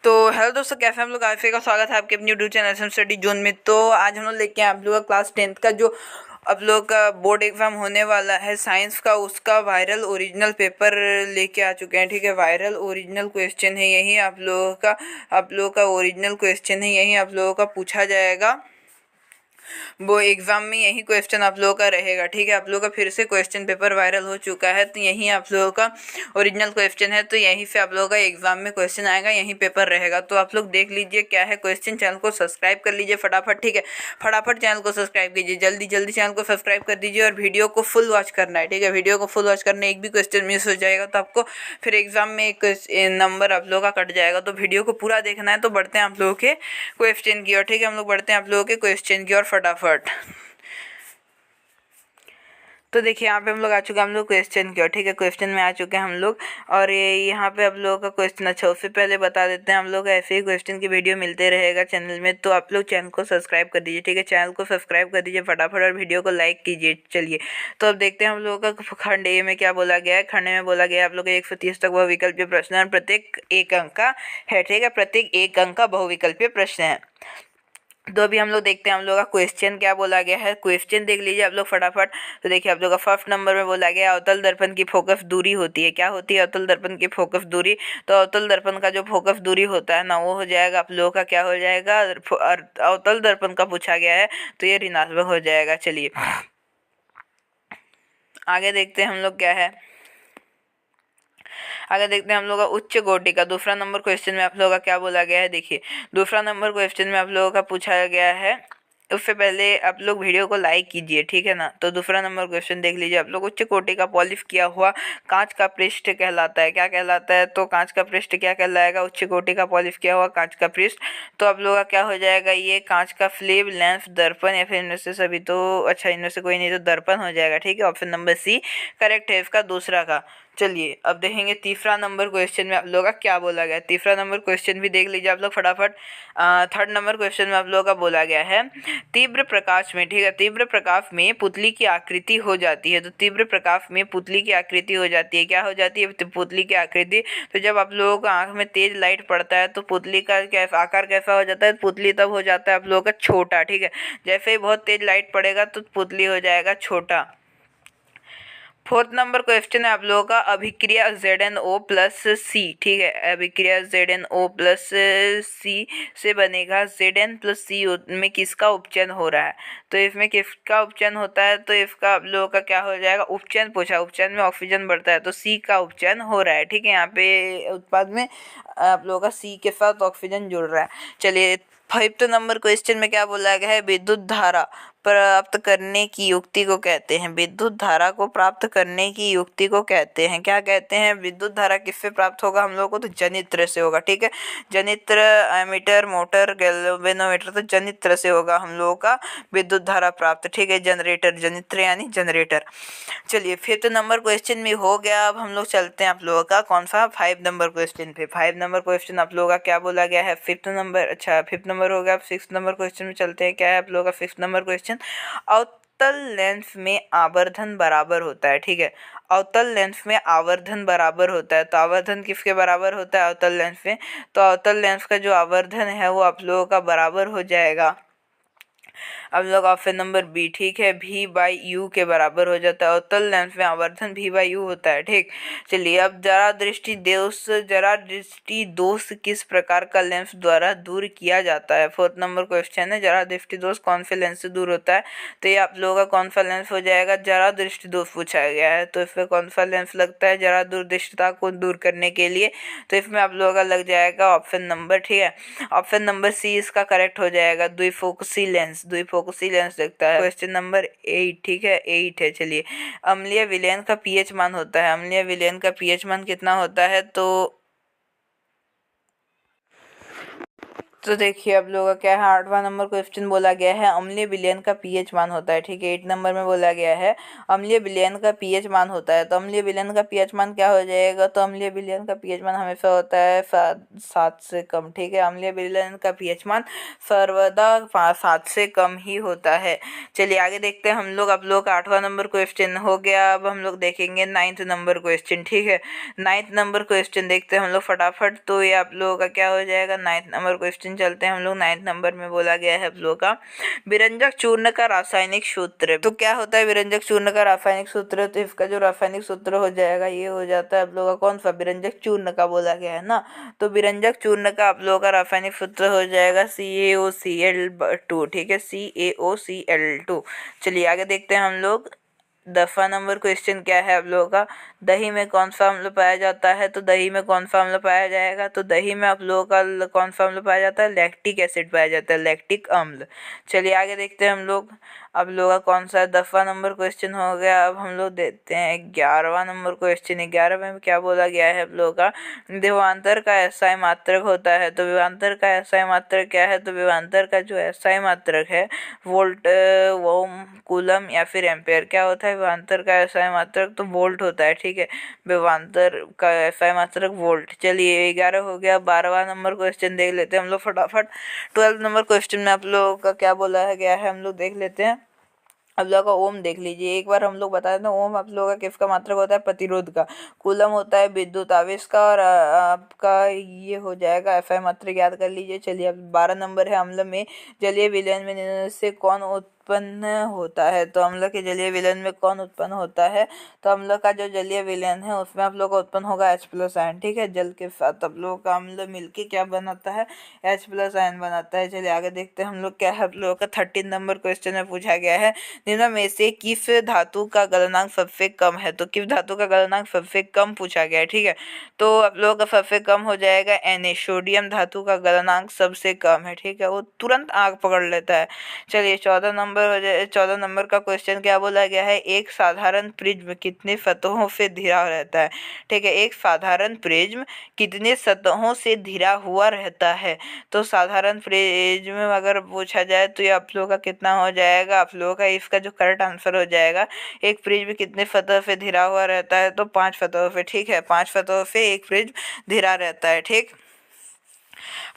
तो हेलो दोस्तों, कैसे हम लोग। आप का स्वागत है आपके अपने YouTube channel SM study zone में। तो आज हम लोग लेके आए आप लोग का क्लास 10th का जो आप लोग का बोर्ड एग्जाम होने वाला है साइंस का, उसका वायरल ओरिजिनल पेपर लेके आ चुके हैं। ठीक है, वायरल ओरिजिनल क्वेश्चन है, यही आप लोगों का ओरिजिनल क्वेश्चन है, यही आप लोगों का पूछा जाएगा। वो एग्जाम में यही क्वेश्चन आप लोगों का रहेगा। ठीक है, आप लोगों का फिर से क्वेश्चन पेपर वायरल हो चुका है, तो यही आप लोगों का ओरिजिनल क्वेश्चन है, तो यहीं से आप लोगों का एग्जाम में क्वेश्चन आएगा, यही पेपर रहेगा। तो आप लोग देख लीजिए क्या है क्वेश्चन। चैनल को सब्सक्राइब कर लीजिए फटाफट। ठीक है, फटाफट चैनल को सब्सक्राइब कीजिए, जल्दी जल्दी चैनल को सब्सक्राइब कर दीजिए और वीडियो को फुल वॉच करना है। ठीक है, वीडियो को फुल वॉच करना, एक भी क्वेश्चन मिस हो जाएगा तो आपको फिर एग्जाम में एक नंबर आप लोगों का कट जाएगा। तो वीडियो को पूरा देखना है। तो बढ़ते हैं आप लोगों के क्वेश्चन की ओर। ठीक है, हम लोग बढ़ते हैं आप लोगों के क्वेश्चन की ओर फटाफट। तो देखिए यहाँ पे हम लोग आ चुके हैं हम लोग क्वेश्चन की ओर। ठीक है, क्वेश्चन में आ चुके हैं हम लोग, और ये यहाँ पे आप लोगों का क्वेश्चन अच्छा, उससे पहले बता देते हैं हम लोग ऐसे ही क्वेश्चन की वीडियो मिलते रहेगा चैनल में, तो आप लोग चैनल को सब्सक्राइब कर दीजिए। ठीक है, चैनल को सब्सक्राइब कर दीजिए फटाफट और वीडियो को लाइक कीजिए। चलिए, तो अब देखते हैं हम लोगों का खंड ए में क्या बोला गया है। खंड ए में बोला गया है आप लोग 130 तक बहुविकल्पीय प्रश्न है, प्रत्येक एक अंक का है। ठीक है, प्रत्येक एक अंक का बहुविकल्पीय प्रश्न है। तो अभी हम लोग देखते हैं हम लोग का क्वेश्चन क्या बोला गया है। क्वेश्चन देख लीजिए आप लोग फटाफट। तो देखिए आप लोग का फर्स्ट नंबर में बोला गया अवतल दर्पण की फोकस दूरी होती है। क्या होती है अवतल दर्पण की फोकस दूरी? तो अवतल दर्पण का जो फोकस दूरी होता है ना, वो हो जाएगा आप लोगों का क्या हो जाएगा, अवतल दर्पण का पूछा गया है तो ये ऋणात्मक हो जाएगा। चलिए आगे देखते हैं हम लोग क्या है। आगे देखते हैं हम लोग का उच्च कोटि का दूसरा नंबर क्वेश्चन में आप लोगों का क्या बोला गया है। देखिए दूसरा नंबर क्वेश्चन में आप लोगों का पूछा गया है, उससे पहले आप लोग वीडियो को लाइक कीजिए। ठीक है ना। तो दूसरा नंबर क्वेश्चन देख लीजिए आप लोग, उच्च कोटि का पॉलिश किया हुआ कांच का पृष्ठ कहलाता है। क्या कहलाता है? तो कांच का पृष्ठ क्या कहलाएगा? उच्च कोटि का पॉलिश किया हुआ कांच का पृष्ठ। तो आप लोगों का क्या हो जाएगा, ये कांच का फ्लेम, लेंस, दर्पण, या फिर इनमें से सभी। तो अच्छा, इनमें से कोई नहीं तो दर्पण हो जाएगा। ठीक है, ऑप्शन नंबर सी करेक्ट है इसका दूसरा का। चलिए अब देखेंगे तीसरा नंबर क्वेश्चन में आप लोगों का क्या बोला गया है। तीसरा नंबर क्वेश्चन भी देख लीजिए आप लोग फटाफट। थर्ड नंबर क्वेश्चन में आप लोगों का बोला गया है तीव्र प्रकाश में। ठीक है, तीव्र प्रकाश में पुतली की आकृति हो जाती है। तो तीव्र प्रकाश में पुतली की आकृति हो जाती है। क्या हो जाती है? पुतली की आकृति। तो जब आप लोगों का आंख में तेज लाइट पड़ता है तो पुतली का क्या आकार कैसा हो जाता है? पुतली तब हो जाता है आप लोगों का छोटा। ठीक है, जैसे ही बहुत तेज लाइट पड़ेगा तो पुतली हो जाएगा छोटा। फोर्थ नंबर क्वेश्चन है आप लोगों का अभिक्रिया ZnO प्लस सी। ठीक है, अभिक्रिया ZnO प्लस सी से बनेगा Zn प्लस सी में किसका उपचयन हो रहा है? तो इसमें किसका उपचयन होता है? तो इसका आप लोगों का क्या हो जाएगा, उपचयन पूछा। उपचयन में ऑक्सीजन बढ़ता है तो सी का उपचयन हो रहा है। ठीक है, यहाँ पे उत्पाद में आप लोगों का सी के साथ ऑक्सीजन जुड़ रहा है। चलिए फिफ्थ नंबर क्वेश्चन में क्या बोला गया है, विद्युत धारा प्राप्त करने की युक्ति को कहते हैं। विद्युत धारा को प्राप्त करने की युक्ति को कहते हैं, क्या कहते हैं? विद्युत धारा किससे प्राप्त होगा हम लोगों को? तो जनित्र से होगा। ठीक है, जनित्र, एमीटर, मोटर, गैल्वेनोमीटर, तो जनित्र से होगा हम लोगों का विद्युत धारा प्राप्त। ठीक है, जनरेटर, जनित्र यानी जनरेटर। चलिए फिफ्थ नंबर क्वेश्चन भी हो गया। अब हम लोग चलते हैं आप लोगों का कौन सा, 5 नंबर क्वेश्चन पे। 5 नंबर क्वेश्चन आप लोगों का क्या बोला गया है, फिफ्थ नंबर। अच्छा, फिफ्थ नंबर हो गया। अब 6 नंबर क्वेश्चन में चलते हैं। क्या है आप लोगों का 6 नंबर क्वेश्चन, अवतल लेंस में आवर्धन बराबर होता है। ठीक है, अवतल लेंस में आवर्धन बराबर होता है। तो आवर्धन किसके बराबर होता है अवतल लेंस में? तो अवतल लेंस का जो आवर्धन है वो आप लोगों का बराबर हो जाएगा अब लोग ऑप्शन नंबर बी। ठीक है, V/U के बराबर हो जाता है। अवतल लेंस में आवर्धन V/U होता है। ठीक, चलिए अब जरा दृष्टि दोष किस प्रकार का लेंस द्वारा दूर किया जाता है? फोर्थ नंबर क्वेश्चन है, जरा दृष्टि दोष कौन से लेंस से दूर होता है? तो ये आप लोगों का कौन सा लेंस हो जाएगा, जरा दृष्टि दोष पूछा गया है। तो इसमें कौन सा लेंस लगता है जरा दूरदृष्टिता को दूर करने के लिए? तो इसमें आप लोगों का लग जाएगा ऑप्शन नंबर, ठीक है, ऑप्शन नंबर सी इसका करेक्ट हो जाएगा, द्विफोकसी लेंस। द्विफोकसी लेंस लगता है। क्वेश्चन नंबर 8, ठीक है, 8 है। चलिए, अम्लीय विलयन का पीएच मान होता है। अम्लीय विलयन का पीएच मान कितना होता है? तो तो देखिए आप लोगों का क्या है, 8वां नंबर क्वेश्चन बोला गया है अम्लीय विलयन का पीएच मान होता है। ठीक है, 8 नंबर में बोला गया है अम्लीय विलयन का पीएच मान होता है। तो अम्लीय विलयन का पीएच मान क्या हो जाएगा, तो अम्लीय विलयन का पीएच मान हमेशा होता है 7 से कम। ठीक है, अम्लीय विलयन का पीएच मान सर्वदा 7 से कम ही होता है। चलिए आगे देखते हैं हम लोग। आप लोग का 8वां नंबर क्वेश्चन हो गया। अब हम लोग देखेंगे 9th नंबर क्वेश्चन। ठीक है, 9th नंबर क्वेश्चन देखते हैं हम लोग फटाफट। तो ये आप लोगों का क्या हो जाएगा, 9th नंबर क्वेश्चन चलते हैं हम लोग। 9th नंबर में बोला गया है आप लोगों का विरंजक चूर्ण का रासायनिक सूत्र। तो क्या होता है विरंजक चूर्ण का रासायनिक सूत्र, तो इसका जो रासायनिक सूत्र हो जाएगा ये हो जाता है आप लोगों का कौन सा, विरंजक चूर्ण का बोला गया है ना। तो विरंजक चूर्ण का आप लोगों का रासायनिक सूत्र हो जाएगा CaOCl2। ठीक है, CaOCl2। चलिए आगे देखते हैं हम लोग। 10वां नंबर क्वेश्चन क्या है आप लोगों का, दही में कौन सा अम्ल पाया जाता है। तो दही में कौन सा अम्ल पाया जाएगा, तो दही में आप लोगों का कौन सा अम्ल पाया जाता है, लैक्टिक एसिड पाया जाता है, लैक्टिक अम्ल। चलिए आगे देखते हैं हम लोग। अब लोगों का कौन सा 10वां नंबर क्वेश्चन हो गया। अब हम लोग देखते हैं 11वां नंबर क्वेश्चन। 11वें में क्या बोला गया है आप लोगों का, विभवांतर का एसआई मात्रक होता है। तो विभवांतर का एसआई मात्रक क्या है, तो विभवांतर का जो एसआई मात्रक है वोल्ट, ओम, कूलम या फिर एम्पेयर। क्या होता है विभवांतर का एसआई मात्रक, तो वोल्ट होता है। ठीक है, विभवांतर का एसआई मात्रक वोल्ट। चलिए 11 हो गया। 12वां नंबर क्वेश्चन देख लेते हैं हम लोग फटाफट। 12 नंबर क्वेश्चन में आप लोगों का क्या बोला है गया है हम लोग देख लेते हैं। आप लोगों का ओम देख लीजिए एक बार, हम लोग बता देते हैं ओम आप लोगों का किसका मात्रक होता है, प्रतिरोध का। कूलम होता है विद्युत आवेश का, और आपका ये हो जाएगा एफआई मात्रक, याद कर लीजिए। चलिए अब 12 नंबर है अम्ल में जलीय विलयन में निम्न से कौन उत्पन्न होता है। तो अम्ल के जलीय विलयन में कौन उत्पन्न होता है, तो अम्ल का जो जलीय विलयन है उसमें आप लोग का उत्पन्न होगा H+ आयन। ठीक है, जल के साथ आप लोगों का अम्ल मिलके क्या बनाता है, H+ आयन बनाता है। चलिए आगे देखते हैं हम लोग क्या है। आप लोगों का 13 नंबर क्वेश्चन में पूछा गया है निम्न में से किस धातु का गलनांक सबसे कम है। तो किस धातु का गलनांक सबसे कम पूछा गया है। ठीक है, तो आप लोगों का सबसे कम हो जाएगा Na, सोडियम धातु का गलनांक सबसे कम है। ठीक है, वो तुरंत आग पकड़ लेता है। चलिए 14 नंबर हो जाए। 14 नंबर का क्वेश्चन क्या बोला गया है, एक साधारण प्रिज्म कितने सतहों से घिरा रहता है। ठीक है, एक साधारण प्रिज्म कितने सतहों से घिरा हुआ रहता है। तो साधारण प्रिज्म अगर पूछा जाए तो ये आप लोगों का कितना हो जाएगा, आप लोगों का इसका जो करेक्ट आंसर हो जाएगा, एक प्रिज्म कितने सतह से घिरा हुआ रहता है, तो 5 सतहों से। ठीक है, 5 सतहों से एक प्रिज्म घिरा रहता है। ठीक,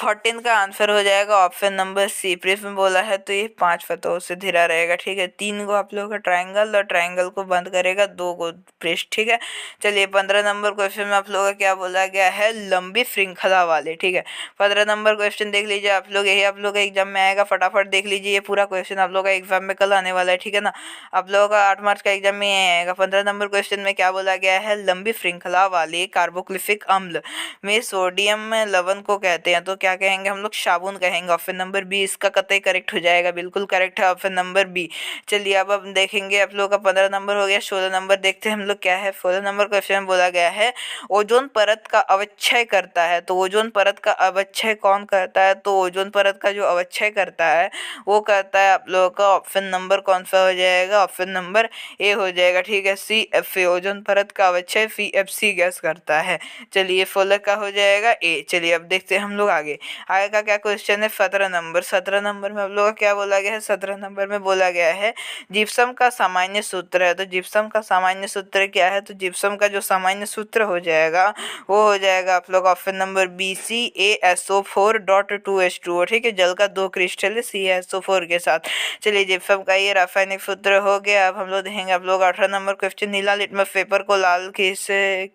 14 का आंसर हो जाएगा ऑप्शन नंबर सी, प्रिज्म बोला है तो ये 5 सतहों से घिरा रहेगा। ठीक है, 3 को आप लोगों का ट्रायंगल, और ट्रायंगल को बंद करेगा 2 को पृष्ठ। ठीक है, चलिए 15 नंबर क्वेश्चन में आप लोगों का क्या बोला गया है, लंबी श्रृंखला वाले। ठीक है, 15 नंबर क्वेश्चन देख लीजिए आप लोग, यही आप लोग का एग्जाम में आएगा, फटाफट देख लीजिए। ये पूरा क्वेश्चन आप लोग का एग्जाम में कल आने वाला है। ठीक है ना, आप लोगों का 8 मार्च का एग्जाम में आएगा। 15 नंबर क्वेश्चन में क्या बोला गया है, लंबी श्रृंखला वाले कार्बोक्लिफिक अम्ल में सोडियम लवण को कहते हैं। तो क्या कहेंगे हम लोग, साबुन कहेंगे। ऑप्शन नंबर बी इसका कतई करेक्ट हो जाएगा, बिल्कुल करेक्ट है ऑप्शन नंबर बी। चलिए अब देखेंगे आप लोगों का 15 नंबर हो गया। 16 नंबर देखते हैं हम लोग क्या है। 16 नंबर क्वेश्चन में बोला गया है ओजोन परत का अवक्षय करता है। तो ओजोन परत का अवक्षय कौन करता है, तो ओजोन परत का जो अवक्षय करता है वो करता है आप लोगों का ऑप्शन नंबर कौन सा हो जाएगा, ऑप्शन नंबर ए हो जाएगा। ठीक है, CFA, ओजोन परत का अवक्षय CFC गैस करता है। चलिए 16 का हो जाएगा ए। चलिए अब देखते हैं हम लोग आगे का क्या क्वेश्चन है। 17 नंबर, 17 नंबर में आप लोगों का क्या बोला गया है, 17 नंबर में बोला गया है जिप्सम का सामान्य सूत्र है। तो जिप्सम का सामान्य सूत्र क्या है, तो जिप्सम का जो सामान्य सूत्र हो जाएगा वो हो जाएगा आप लोग ऑप्शन नंबर बी, CaSO4.2H2O। ठीक है, जल का 2 क्रिस्टल है CaSO4 के साथ। चलिए जिप्सम का ये रासायनिक सूत्र हो गया। अब हम लोग देखेंगे आप लोग 18 नंबर क्वेश्चन, नीला लिटमस पेपर को लाल किस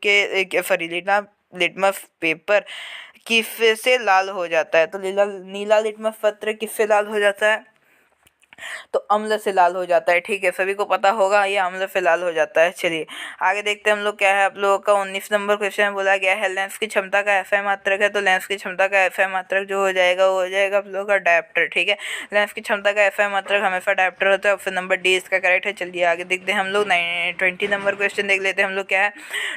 के सॉरी लिटमस पेपर किससे लाल हो जाता है। तो नीला लिटमस पत्र किससे लाल हो जाता है, तो अम्ल से लाल हो जाता है। ठीक है, सभी को पता होगा ये अम्ल से लाल हो जाता है। चलिए आगे देखते हैं हम लोग क्या है। आप लोगों का 19 नंबर क्वेश्चन में बोला गया है लेंस की क्षमता का एसआई मात्रक है। तो लेंस की क्षमता का एसआई मात्रक जो हो जाएगा वो हो जाएगा आप लोगों का डायप्टर। ठीक है, लेंस की क्षमता का एसआई मात्रक हमेशा डायप्टर होता है। ऑप्शन नंबर डी इसका करेक्ट है। चलिए आगे देखते हैं हम लोग 20 नंबर क्वेश्चन देख लेते हैं हम लोग क्या है।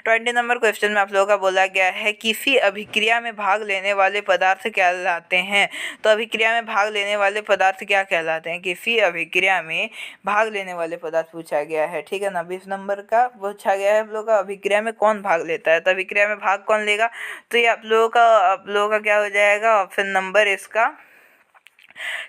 20 नंबर क्वेश्चन में आप लोगों का बोला गया है किसी अभिक्रिया में भाग लेने वाले पदार्थ क्या कहलाते हैं। तो अभिक्रिया में भाग लेने वाले पदार्थ क्या कहलाते हैं, किसी अभिक्रिया में भाग लेने वाले पदार्थ पूछा गया है। ठीक है ना, 20 नंबर का पूछा गया है आप लोगों का अभिक्रिया में कौन भाग लेता है। तो अभिक्रिया में भाग कौन लेगा, तो ये आप लोगों का क्या हो जाएगा, ऑप्शन नंबर इसका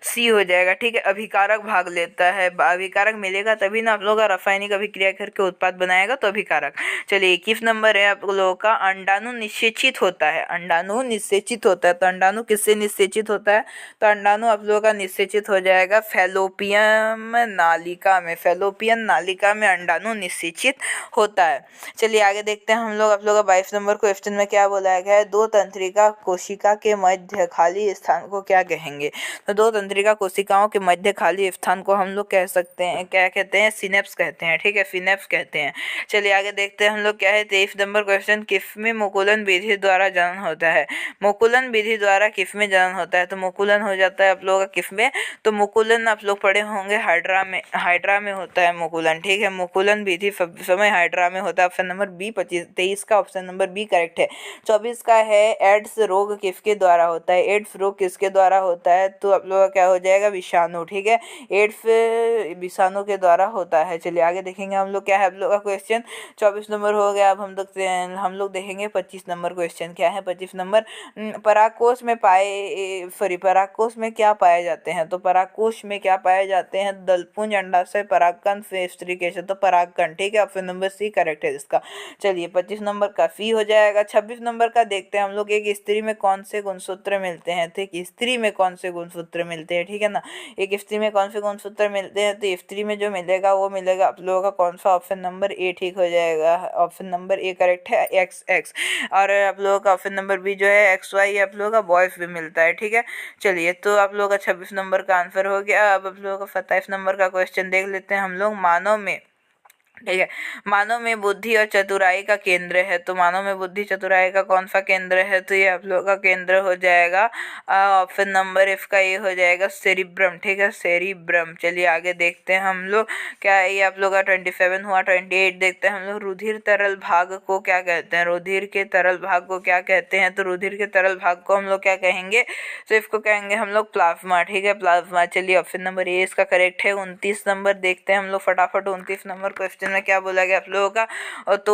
सी हो जाएगा, ठीक है। अभिकारक भाग लेता है, अभिकारक मिलेगा तभी ना आप लोगों का रासायनिक अभिक्रिया करके उत्पाद बनाएगा, तो अभिकारक। चलिए 21 नंबर है आप लोगों का, अंडाणु निषेचित होता है। अंडाणु निषेचित होता है, तो अंडाणु किससे निषेचित होता है? तो अंडाणु आप लोगों का निषेचित हो जाएगा फैलोपियन नालिका में। फैलोपियन नालिका में अंडाणु निषेचित होता है। चलिए आगे देखते हैं हम लोग। आप लोग का 22 नंबर क्वेश्चन में क्या बोला गया है? दो तंत्रिका कोशिका के मध्य खाली स्थान को क्या कहेंगे? तो दो तंत्रिका कोशिकाओं के मध्य खाली स्थान को हम लोग कह सकते हैं, क्या कहते हैं? सिनेप्स कहते हैं, ठीक है, सिनेप्स कहते हैं। चलिए आगे देखते हैं हम लोग क्या है। 23 नंबर क्वेश्चन, किस में मुकुलन विधि द्वारा जनन होता है? मुकुलन विधि द्वारा किस में जनन होता है? तो मुकुलन हो जाता है आप लोगों का किस में? तो मुकुलन आप लोग पढ़े होंगे हाइड्रा में। हाइड्रा में होता है मुकुलन, ठीक है। मुकुलन विधि समय हाइड्रा में होता है। ऑप्शन नंबर बी 23 का ऑप्शन नंबर बी करेक्ट है। 24 का है, एड्स रोग किसके द्वारा होता है? एड्स रोग किसके द्वारा होता है? तो आप लोग का क्या हो जाएगा? विषाणु, ठीक है। एड्स विषाणु के द्वारा होता है। चलिए आगे देखेंगे हम लोग क्या है आप लोग का क्वेश्चन। 24 नंबर हो गया। अब हम लोग देखेंगे 25 नंबर क्वेश्चन क्या है। 25 नंबर, परागकोश में परागकोश में क्या पाए जाते हैं? तो परागकोश में क्या पाए जाते हैं? दलपुंज, अंडाशय, परागकण, फेस्ट्रिकेशन, तो परागकण, ठीक है। ऑप्शन नंबर सी करेक्ट है इसका। चलिए 25 नंबर का सी हो जाएगा। 26 नंबर का देखते हैं हम लोग, एक स्त्री में कौन से गुणसूत्र मिलते हैं? तो एक स्त्री में कौन से गुणसूत्र मिलते हैं, ठीक है ना। एक स्त्री में कौन से गुणसूत्र मिलते हैं? तो स्त्री में जो मिलेगा वो मिलेगा आप लोगों का कौन सा? ऑप्शन नंबर ए ठीक हो जाएगा। ऑप्शन नंबर ए करेक्ट है, एक्स एक्स। और आप लोगों का ऑप्शन नंबर बी जो है एक्स वाई, आप लोगों का बॉयज भी मिलता है, ठीक है। चलिए तो आप लोगों का 26 नंबर का आंसर हो गया। अब आप लोगों का 27 नंबर का क्वेश्चन देख लेते हैं हम लोग। मानव में, ठीक है, मानव में बुद्धि और चतुराई का केंद्र है। तो मानव में बुद्धि चतुराई का कौन सा केंद्र है? तो ये आप लोग का केंद्र हो जाएगा ऑप्शन नंबर एफ का ये हो जाएगा सेरिब्रम, ठीक है, सेरिब्रम। चलिए आगे देखते हैं हम लोग क्या है। ये आप लोग का 27 हुआ। 28 देखते हैं हम लोग। रुधिर तरल भाग को क्या कहते हैं? रुधिर के तरल भाग को क्या कहते हैं? तो रुधिर के तरल भाग को हम लोग क्या कहेंगे? तो इसको कहेंगे हम लोग प्लाज्मा, ठीक है, प्लाज्मा। चलिए ऑप्शन नंबर ए इसका करेक्ट है। 29 नंबर देखते हैं हम लोग फटाफट। 29 नंबर क्वेश्चन में क्या बोला गया आप लोगों का? और तो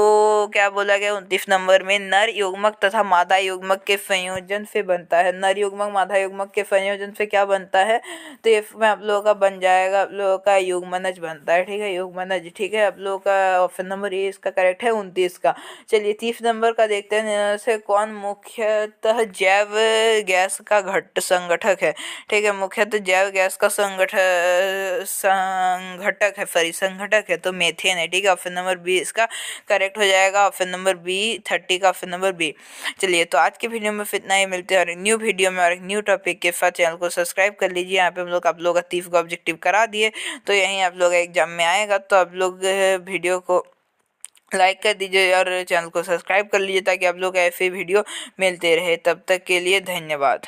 क्या बोला गया 29 नंबर में? नर युग्मक तथा मादा युग्मक के संयोजन से बनता है। नर युग्मक मादा युग्मक के संयोजन से क्या बनता है? तो इसमें आप लोगों का बन जाएगा, आप लोगों का युग्मनज बनता है, ठीक है, युग्मनज, ठीक है। आप लोगों का ऑप्शन नंबर ए इसका करेक्ट है 29 का। चलिए 30 नंबर का देखते हैं। से कौन मुख्यतः जैव गैस का संगठक है? ठीक है, मुख्यतः जैव गैस का संघटक है, तो मेथेन है, ठीक है। ऑप्शन नंबर बी इसका करेक्ट हो जाएगा। ऑप्शन नंबर बी 30 का ऑप्शन नंबर बी। चलिए तो आज के वीडियो में इतना ही। मिलते हैं और एक न्यू वीडियो में और एक न्यू टॉपिक के साथ। चैनल को सब्सक्राइब कर लीजिए। यहाँ पे हम लोग आप लोग का 30 को ऑब्जेक्टिव करा दिए, तो यहीं आप लोग एग्जाम में आएगा, तो आप लोग वीडियो को लाइक कर दीजिए और चैनल को सब्सक्राइब कर लीजिए, ताकि आप लोग ऐसे वीडियो मिलते रहे। तब तक के लिए धन्यवाद।